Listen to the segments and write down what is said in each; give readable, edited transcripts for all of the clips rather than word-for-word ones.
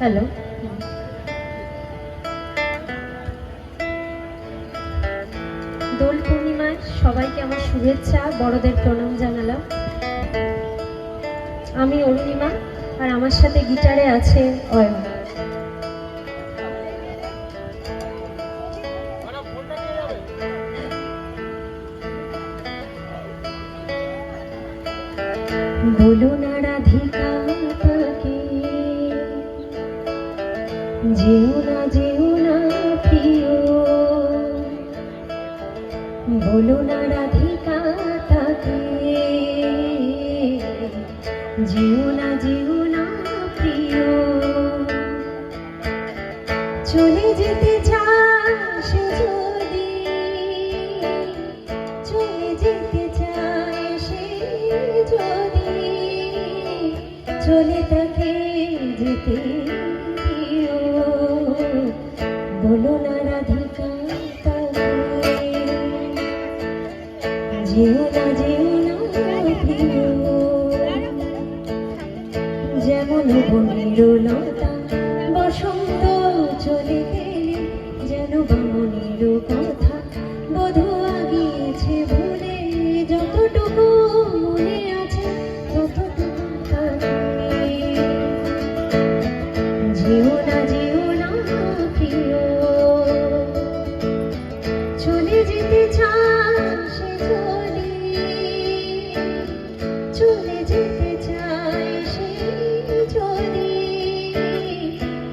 Hello, দোল পূর্ণিমায় সবাইকে আমার শুভেচ্ছা, বড়দের প্রণাম জানালাম। আমি অরুণিমা, আর আমার সাথে গিটারে আছে অয়ন। বলো না রাধিকা তাকে, যেও না প্রিয়, বলো না রাধিকা তাকে, যেও না প্রিয়। চলে যেতে চায় সে যদি, চলে যেতে চায় সে যদি, চলে তাকে যেতে দিও। বলো না রাধিকা তাকে, যেও না প্রিয়। যেমন বনের লতা বসন্ত চলে গেলে, যেন বামনের কথা বধূ আগিয়েছে ভুলে। যতটুকু মনে আছে ততটুকু থাকে। যেও না প্রিয়, চলে যেতে চায় সে যদি, চলে যেতে চায় সে যদি,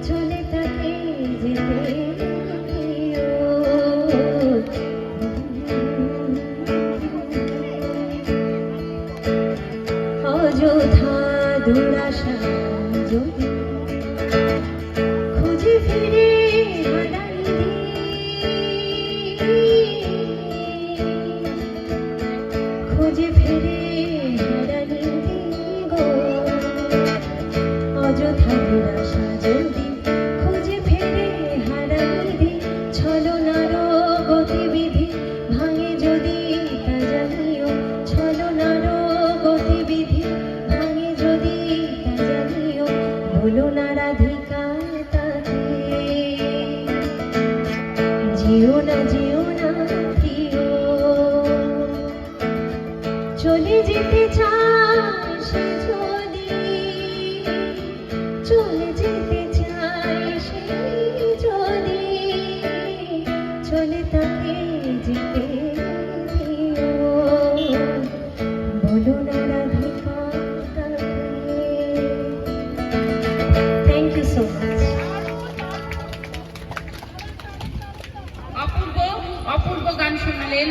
চলে তাকে যেতে দিও। অযথা দুরাশা যদি খুঁজে ফিরে হারালি, খুঁজে ফিরে হারালি গো। অযথা দুরাশা যদি খুঁজে ফিরে হারালি, ছলনার গতিবিধি ভাঙে যদি তা জানিও। ছলনার গতিবিধি ভাঙে যদি তা জানিও। বলো না রাধিকা তাকে, যেও না প্রিয়। চলে যেতে চায় সে যদি, চলে যেতে চায় সে যদি, চলে তাকে যেতে দিও। বলো না রাধিকা তাকে। Thank you so much. অপূর্ব গান শোনালেন।